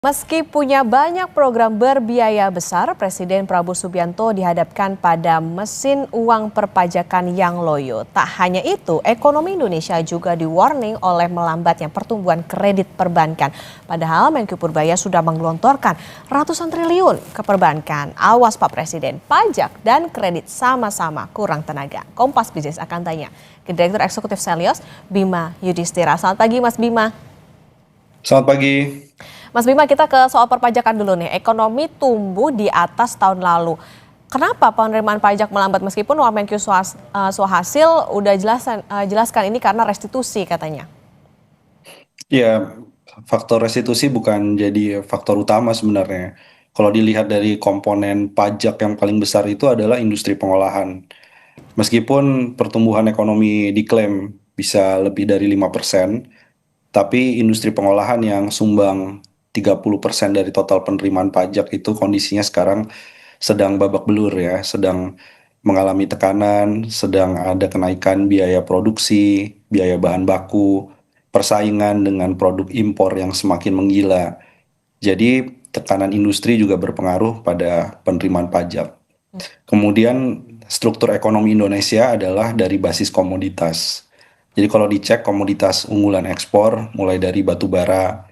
Meski punya banyak program berbiaya besar, Presiden Prabowo Subianto dihadapkan pada mesin uang perpajakan yang loyo. Tak hanya itu, ekonomi Indonesia juga di-warning oleh melambatnya pertumbuhan kredit perbankan. Padahal Menkyu Purbaya sudah menggelontorkan ratusan triliun ke perbankan. Awas Pak Presiden, pajak dan kredit sama-sama kurang tenaga. Kompas Bisnis akan tanya ke Direktur Eksekutif Selyos, Bima Yudhistira. Selamat pagi Mas Bima. Selamat pagi. Mas Bima, kita ke soal perpajakan dulu nih. Ekonomi tumbuh di atas tahun lalu. Kenapa penerimaan pajak melambat meskipun Wamenkyu Swahasil udah jelaskan ini karena restitusi katanya? Ya, faktor restitusi bukan jadi faktor utama sebenarnya. Kalau dilihat dari komponen pajak yang paling besar itu adalah industri pengolahan. Meskipun pertumbuhan ekonomi diklaim bisa lebih dari 5%, tapi industri pengolahan yang sumbang 30% dari total penerimaan pajak itu kondisinya sekarang sedang babak belur ya, sedang mengalami tekanan, sedang ada kenaikan biaya produksi, biaya bahan baku, persaingan dengan produk impor yang semakin menggila. Jadi tekanan industri juga berpengaruh pada penerimaan pajak. Kemudian struktur ekonomi Indonesia adalah dari basis komoditas. Jadi kalau dicek komoditas unggulan ekspor mulai dari batu bara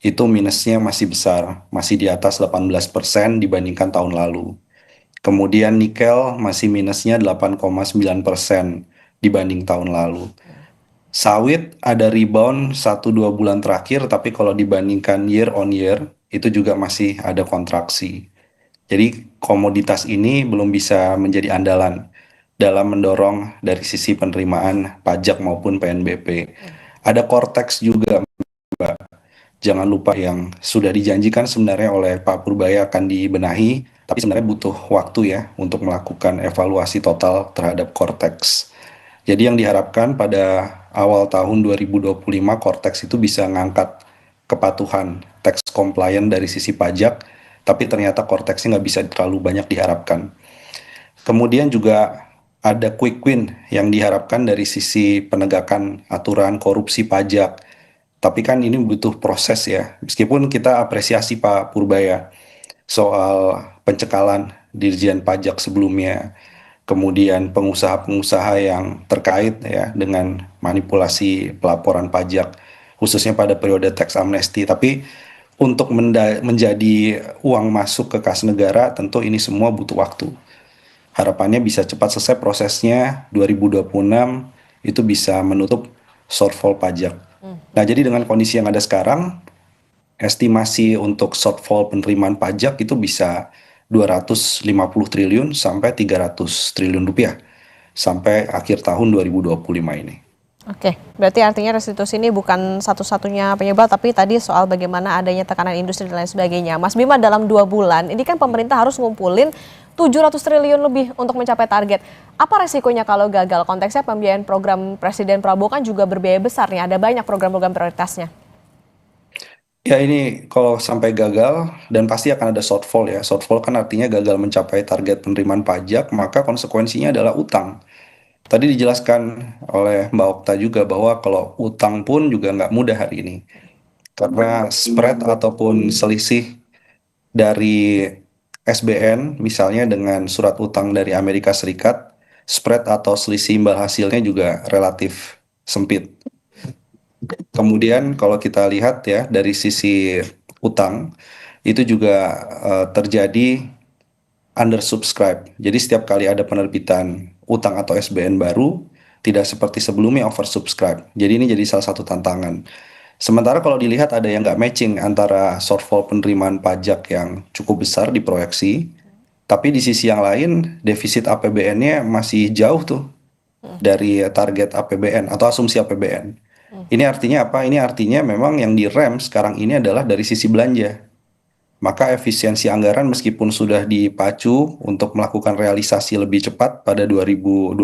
itu minusnya masih besar, masih di atas 18% dibandingkan tahun lalu. Kemudian nikel masih minusnya 8,9% dibanding tahun lalu. Sawit ada rebound 1-2 bulan terakhir, tapi kalau dibandingkan year on year itu juga masih ada kontraksi. Jadi komoditas ini belum bisa menjadi andalan dalam mendorong dari sisi penerimaan pajak maupun PNBP. Ada Cortex juga, Mbak. Jangan lupa yang sudah dijanjikan sebenarnya oleh Pak Purbaya akan dibenahi, tapi sebenarnya butuh waktu ya untuk melakukan evaluasi total terhadap Cortex. Jadi yang diharapkan pada awal tahun 2025 Cortex itu bisa ngangkat kepatuhan tax compliant dari sisi pajak, tapi ternyata Cortexnya nggak bisa terlalu banyak diharapkan. Kemudian juga ada quick win yang diharapkan dari sisi penegakan aturan korupsi pajak. Tapi kan ini butuh proses ya. Meskipun kita apresiasi Pak Purbaya soal pencekalan Dirjen Pajak sebelumnya, kemudian pengusaha-pengusaha yang terkait ya dengan manipulasi pelaporan pajak, khususnya pada periode tax amnesty. Tapi untuk menjadi uang masuk ke kas negara, tentu ini semua butuh waktu. Harapannya bisa cepat selesai prosesnya, 2026 itu bisa menutup shortfall pajak. Nah, jadi dengan kondisi yang ada sekarang, estimasi untuk shortfall penerimaan pajak itu bisa 250 triliun sampai 300 triliun rupiah sampai akhir tahun 2025 ini. Oke, berarti artinya restitusi ini bukan satu-satunya penyebab, tapi tadi soal bagaimana adanya tekanan industri dan lain sebagainya. Mas Bima, dalam 2 bulan, ini kan pemerintah harus ngumpulin 700 triliun lebih untuk mencapai target. Apa resikonya kalau gagal? Konteksnya pembiayaan program Presiden Prabowo kan juga berbiaya besar nih, ada banyak program-program prioritasnya. Ya ini kalau sampai gagal dan pasti akan ada shortfall ya. Shortfall kan artinya gagal mencapai target penerimaan pajak, maka konsekuensinya adalah utang. Tadi dijelaskan oleh Mbak Okta juga bahwa kalau utang pun juga nggak mudah hari ini. Karena spread ataupun selisih dari SBN misalnya dengan surat utang dari Amerika Serikat, spread atau selisih imbal hasilnya juga relatif sempit. Kemudian kalau kita lihat ya dari sisi utang, itu juga terjadi undersubscribe. Jadi setiap kali ada penerbitan utang atau SBN baru, tidak seperti sebelumnya oversubscribe. Jadi ini jadi salah satu tantangan. Sementara kalau dilihat ada yang nggak matching antara shortfall penerimaan pajak yang cukup besar diproyeksi, tapi di sisi yang lain defisit APBN-nya masih jauh tuh dari target APBN atau asumsi APBN. Ini artinya apa? Ini artinya memang yang direm sekarang ini adalah dari sisi belanja. Maka efisiensi anggaran meskipun sudah dipacu untuk melakukan realisasi lebih cepat pada 2025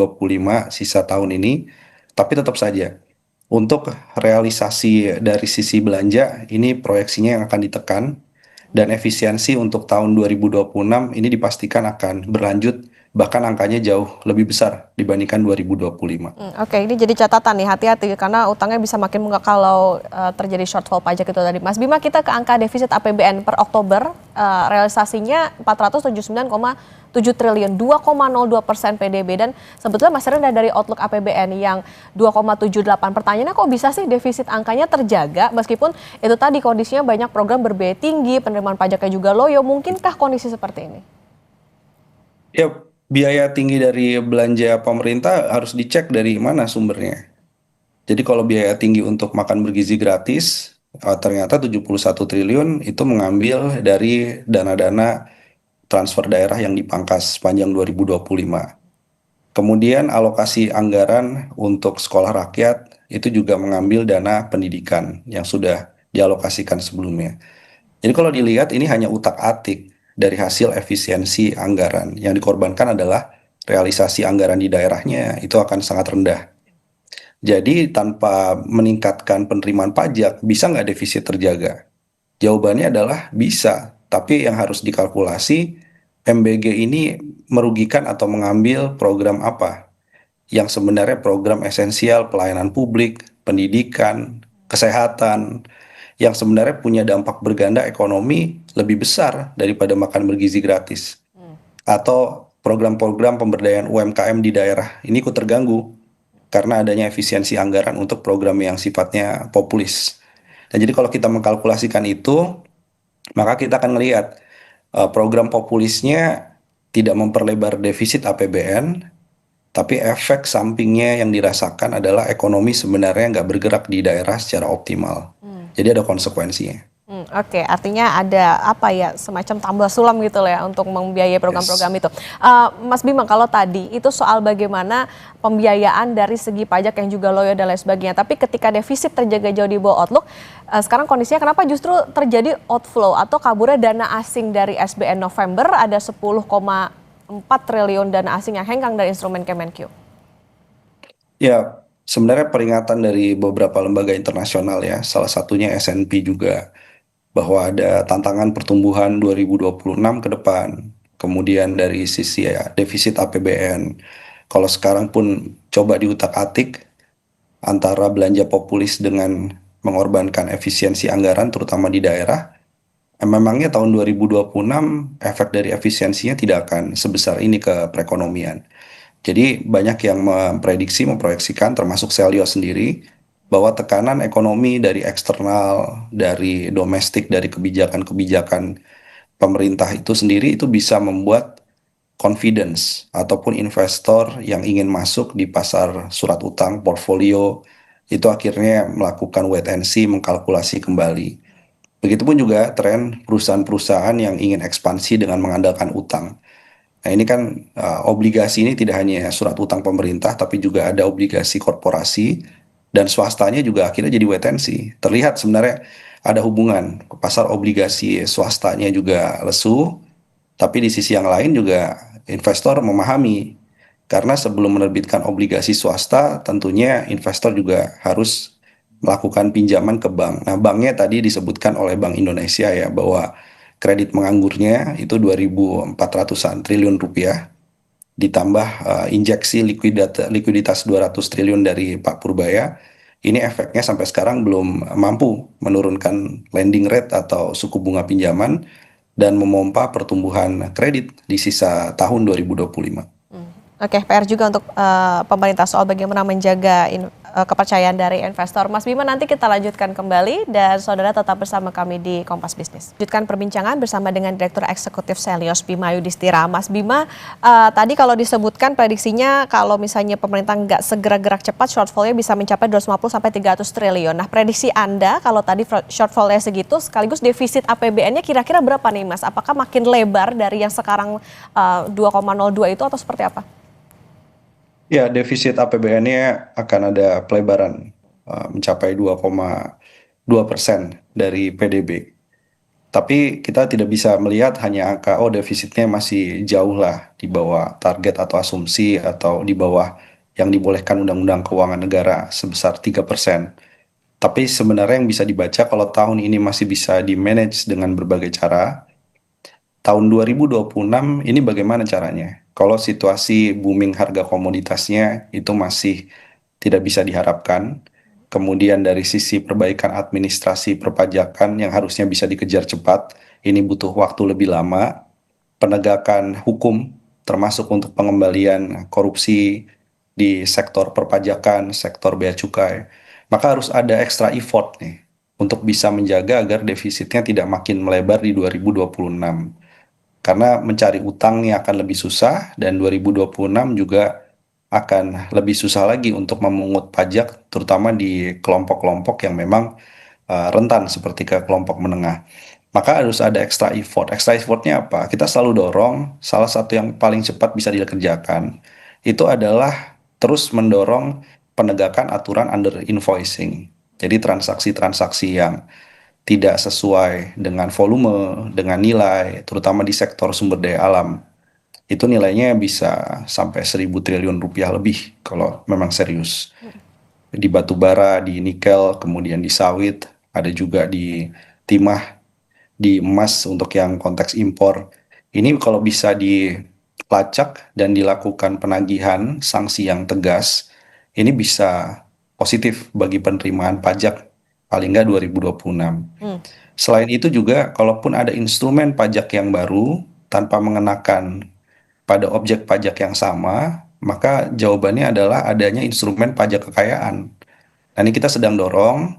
sisa tahun ini, tapi tetap saja untuk realisasi dari sisi belanja ini proyeksinya yang akan ditekan dan efisiensi untuk tahun 2026 ini dipastikan akan berlanjut bahkan angkanya jauh lebih besar dibandingkan 2025. Oke, ini jadi catatan nih, hati-hati karena utangnya bisa makin menguat kalau terjadi shortfall pajak itu tadi. Mas Bima, kita ke angka defisit APBN per Oktober, realisasinya 479,7 triliun, 2,02% PDB, dan sebetulnya masih rendah dari outlook APBN yang 2,78. Pertanyaannya kok bisa sih defisit angkanya terjaga meskipun itu tadi kondisinya banyak program berbiaya tinggi, penerimaan pajaknya juga loyo, mungkinkah kondisi seperti ini? Ya, biaya tinggi dari belanja pemerintah harus dicek dari mana sumbernya. Jadi kalau biaya tinggi untuk makan bergizi gratis, ternyata 71 triliun itu mengambil dari dana-dana transfer daerah yang dipangkas sepanjang 2025. Kemudian alokasi anggaran untuk sekolah rakyat itu juga mengambil dana pendidikan yang sudah dialokasikan sebelumnya. Jadi kalau dilihat ini hanya utak-atik dari hasil efisiensi anggaran. Yang dikorbankan adalah realisasi anggaran di daerahnya itu akan sangat rendah. Jadi tanpa meningkatkan penerimaan pajak, bisa nggak defisit terjaga? Jawabannya adalah bisa, tapi yang harus dikalkulasi MBG ini merugikan atau mengambil program apa yang sebenarnya program esensial pelayanan publik, pendidikan, kesehatan, yang sebenarnya punya dampak berganda ekonomi lebih besar daripada makan bergizi gratis. Atau program-program pemberdayaan UMKM di daerah ini ikut terganggu karena adanya efisiensi anggaran untuk program yang sifatnya populis. Dan jadi kalau kita mengkalkulasikan itu, maka kita akan melihat program populisnya tidak memperlebar defisit APBN, tapi efek sampingnya yang dirasakan adalah ekonomi sebenarnya nggak bergerak di daerah secara optimal. Jadi ada konsekuensinya. Oke, artinya ada apa ya, semacam tambah sulam gitu lah ya untuk membiayai program-program Yes. itu. Mas Bima, kalau tadi itu soal bagaimana pembiayaan dari segi pajak yang juga loyo dan lain sebagainya. Tapi ketika defisit terjaga jauh di bawah outlook, sekarang kondisinya kenapa justru terjadi outflow atau kaburnya dana asing dari SBN November, ada 10,4 triliun dana asing yang hengkang dari instrumen Kemenkyu. Ya, sebenarnya peringatan dari beberapa lembaga internasional ya, salah satunya S&P juga, bahwa ada tantangan pertumbuhan 2026 ke depan. Kemudian dari sisi ya, defisit APBN. Kalau sekarang pun coba diutak-atik antara belanja populis dengan mengorbankan efisiensi anggaran terutama di daerah, memangnya tahun 2026 efek dari efisiensinya tidak akan sebesar ini ke perekonomian. Jadi banyak yang memprediksi, memproyeksikan termasuk Selyo sendiri bahwa tekanan ekonomi dari eksternal, dari domestik, dari kebijakan-kebijakan pemerintah itu sendiri itu bisa membuat confidence ataupun investor yang ingin masuk di pasar surat utang portfolio itu akhirnya melakukan wait and see, mengkalkulasi kembali. Begitupun juga tren perusahaan-perusahaan yang ingin ekspansi dengan mengandalkan utang. Nah, ini kan obligasi ini tidak hanya surat utang pemerintah, tapi juga ada obligasi korporasi dan swastanya juga akhirnya jadi wait and see. Terlihat sebenarnya ada hubungan, pasar obligasi swastanya juga lesu, tapi di sisi yang lain juga investor memahami karena sebelum menerbitkan obligasi swasta, tentunya investor juga harus melakukan pinjaman ke bank. Nah, banknya tadi disebutkan oleh Bank Indonesia ya bahwa kredit menganggurnya itu 2.400-an triliun rupiah ditambah injeksi likuiditas 200 triliun dari Pak Purbaya. Ini efeknya sampai sekarang belum mampu menurunkan lending rate atau suku bunga pinjaman dan memompa pertumbuhan kredit di sisa tahun 2025. Oke, PR juga untuk pemerintah soal bagaimana menjaga kepercayaan dari investor. Mas Bima, nanti kita lanjutkan kembali dan saudara tetap bersama kami di Kompas Bisnis. Lanjutkan perbincangan bersama dengan Direktur Eksekutif Selyos Bima Yudhistira. Mas Bima, tadi kalau disebutkan prediksinya kalau misalnya pemerintah nggak segera gerak cepat, shortfall-nya bisa mencapai 250 sampai 300 triliun. Nah, prediksi Anda kalau tadi shortfall-nya segitu, sekaligus defisit APBN-nya kira-kira berapa nih, Mas? Apakah makin lebar dari yang sekarang 2,02 itu atau seperti apa? Ya, defisit APBN-nya akan ada pelebaran mencapai 2,2% dari PDB. Tapi kita tidak bisa melihat hanya angka, oh defisitnya masih jauh lah di bawah target atau asumsi atau di bawah yang dibolehkan Undang-Undang Keuangan Negara sebesar 3%. Tapi sebenarnya yang bisa dibaca kalau tahun ini masih bisa di-manage dengan berbagai cara, tahun 2026 ini bagaimana caranya? Kalau situasi booming harga komoditasnya itu masih tidak bisa diharapkan, kemudian dari sisi perbaikan administrasi perpajakan yang harusnya bisa dikejar cepat, ini butuh waktu lebih lama, penegakan hukum termasuk untuk pengembalian korupsi di sektor perpajakan, sektor bea cukai, maka harus ada extra effort nih untuk bisa menjaga agar defisitnya tidak makin melebar di 2026. Karena mencari utangnya akan lebih susah dan 2026 juga akan lebih susah lagi untuk memungut pajak terutama di kelompok-kelompok yang memang rentan seperti ke kelompok menengah. Maka harus ada extra effort. Extra effortnya apa? Kita selalu dorong, salah satu yang paling cepat bisa dikerjakan, itu adalah terus mendorong penegakan aturan under invoicing. Jadi transaksi-transaksi yang tidak sesuai dengan volume, dengan nilai, terutama di sektor sumber daya alam, itu nilainya bisa sampai 1.000 triliun rupiah lebih kalau memang serius. Di batu bara, di nikel, kemudian di sawit, ada juga di timah, di emas untuk yang konteks impor. Ini kalau bisa dilacak dan dilakukan penagihan sanksi yang tegas, ini bisa positif bagi penerimaan pajak paling nggak 2026. Hmm. Selain itu juga, kalaupun ada instrumen pajak yang baru tanpa mengenakan pada objek pajak yang sama, maka jawabannya adalah adanya instrumen pajak kekayaan. Nah, ini kita sedang dorong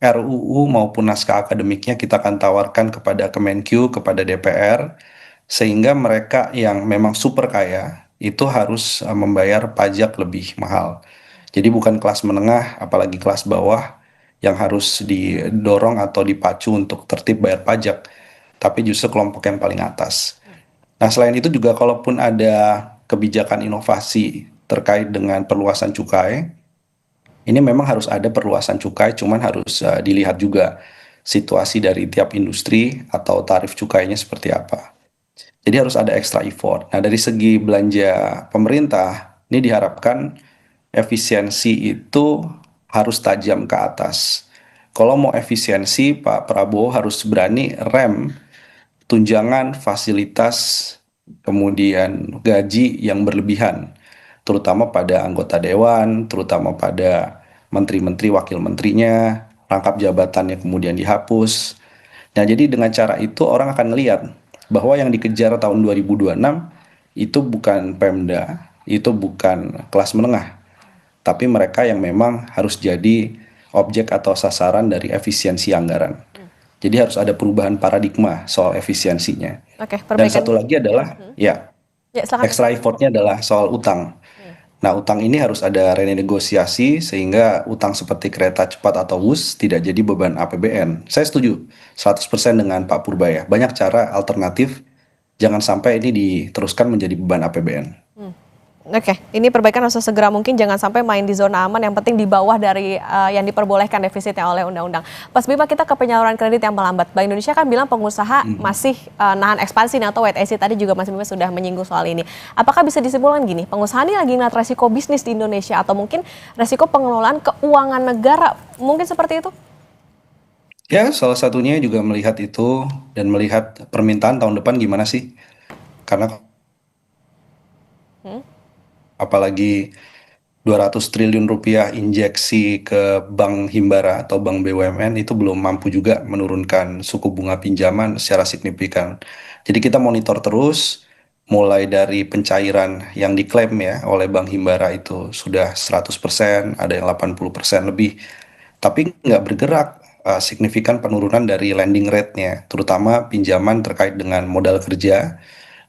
RUU maupun naskah akademiknya kita akan tawarkan kepada Kemenq, kepada DPR, sehingga mereka yang memang super kaya itu harus membayar pajak lebih mahal. Jadi bukan kelas menengah, apalagi kelas bawah yang harus didorong atau dipacu untuk tertib bayar pajak, tapi justru kelompok yang paling atas. Nah, selain itu juga kalaupun ada kebijakan inovasi terkait dengan perluasan cukai, ini memang harus ada perluasan cukai, cuman harus dilihat juga situasi dari tiap industri atau tarif cukainya seperti apa. Jadi harus ada extra effort. Nah, dari segi belanja pemerintah, ini diharapkan efisiensi itu harus tajam ke atas. Kalau mau efisiensi, Pak Prabowo harus berani rem tunjangan, fasilitas, kemudian gaji yang berlebihan, terutama pada anggota dewan, terutama pada menteri-menteri, wakil menterinya, rangkap jabatannya kemudian dihapus. Nah, jadi dengan cara itu orang akan melihat bahwa yang dikejar tahun 2026 itu bukan Pemda, itu bukan kelas menengah, tapi mereka yang memang harus jadi objek atau sasaran dari efisiensi anggaran. Jadi harus ada perubahan paradigma soal efisiensinya. Oke, Dan perbaikan. satu lagi adalah, ya, Ya, silakan. extra effortnya adalah soal utang. Nah, utang ini harus ada renegosiasi sehingga utang seperti kereta cepat atau WUS tidak jadi beban APBN. Saya setuju 100% dengan Pak Purbaya. Banyak cara alternatif, jangan sampai ini diteruskan menjadi beban APBN. Oke, ini perbaikan harus segera mungkin, jangan sampai main di zona aman, yang penting di bawah dari yang diperbolehkan defisitnya oleh undang-undang. Pas Bima, kita ke penyaluran kredit yang melambat. Bank Indonesia kan bilang pengusaha masih nahan ekspansi atau wait and see, tadi juga Mas Bima sudah menyinggung soal ini. Apakah bisa disimpulkan gini, pengusaha ini lagi ngeliat resiko bisnis di Indonesia atau mungkin resiko pengelolaan keuangan negara, mungkin seperti itu? Ya, salah satunya juga melihat itu dan melihat permintaan tahun depan gimana sih. Karena apalagi 200 triliun rupiah injeksi ke Bank Himbara atau Bank BUMN itu belum mampu juga menurunkan suku bunga pinjaman secara signifikan. Jadi kita monitor terus, mulai dari pencairan yang diklaim ya oleh Bank Himbara itu sudah 100%, ada yang 80% lebih, tapi nggak bergerak signifikan penurunan dari lending rate-nya, terutama pinjaman terkait dengan modal kerja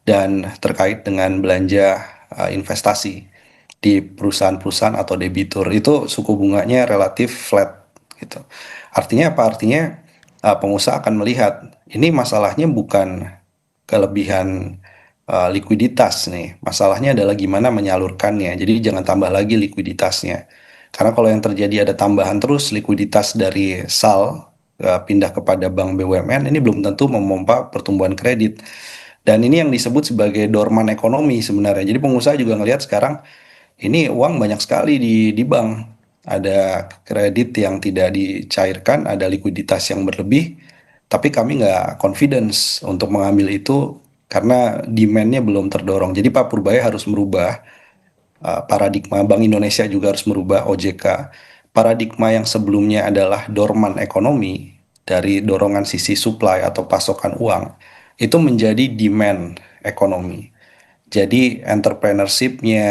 dan terkait dengan belanja investasi di perusahaan-perusahaan atau debitur itu suku bunganya relatif flat gitu. Artinya apa? Artinya pengusaha akan melihat ini masalahnya bukan kelebihan likuiditas nih. Masalahnya adalah gimana menyalurkannya. Jadi jangan tambah lagi likuiditasnya. Karena kalau yang terjadi ada tambahan terus likuiditas dari SAL pindah kepada bank BUMN, ini belum tentu memompa pertumbuhan kredit. Dan ini yang disebut sebagai dorman ekonomi sebenarnya. Jadi pengusaha juga ngelihat sekarang ini uang banyak sekali di bank. Ada kredit yang tidak dicairkan, ada likuiditas yang berlebih, tapi kami nggak confidence untuk mengambil itu karena demand-nya belum terdorong. Jadi Pak Purbaya harus merubah paradigma, Bank Indonesia juga harus merubah, OJK. Paradigma yang sebelumnya adalah dorman ekonomi, dari dorongan sisi supply atau pasokan uang, itu menjadi demand ekonomi. Jadi entrepreneurship-nya,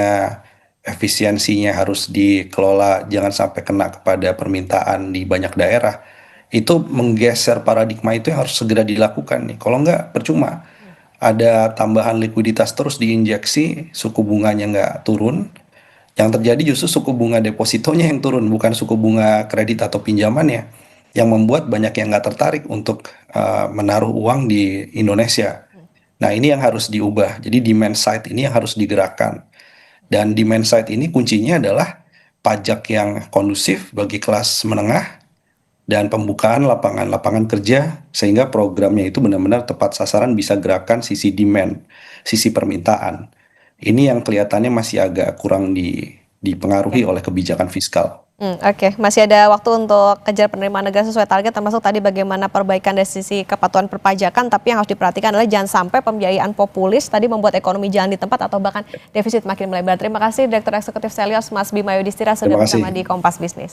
efisiensinya harus dikelola, jangan sampai kena kepada permintaan di banyak daerah. Itu menggeser paradigma, itu yang harus segera dilakukan nih. Kalau nggak, percuma. Ada tambahan likuiditas terus diinjeksi, suku bunganya nggak turun. Yang terjadi justru suku bunga depositonya yang turun, bukan suku bunga kredit atau pinjamannya. Yang membuat banyak yang nggak tertarik untuk menaruh uang di Indonesia. Nah, ini yang harus diubah. Jadi demand side ini yang harus digerakkan. Dan demand side ini kuncinya adalah pajak yang kondusif bagi kelas menengah dan pembukaan lapangan-lapangan kerja sehingga programnya itu benar-benar tepat sasaran, bisa gerakan sisi demand, sisi permintaan. Ini yang kelihatannya masih agak kurang dipengaruhi oleh kebijakan fiskal. Oke, masih ada waktu untuk kejar penerimaan negara sesuai target, termasuk tadi bagaimana perbaikan dari sisi kepatuhan perpajakan, tapi yang harus diperhatikan adalah jangan sampai pembiayaan populis tadi membuat ekonomi jalan di tempat atau bahkan defisit makin melebar. Terima kasih Direktur Eksekutif Selyos Mas Bima Yudhistira sudah Terima bersama kasih. di Kompas Bisnis.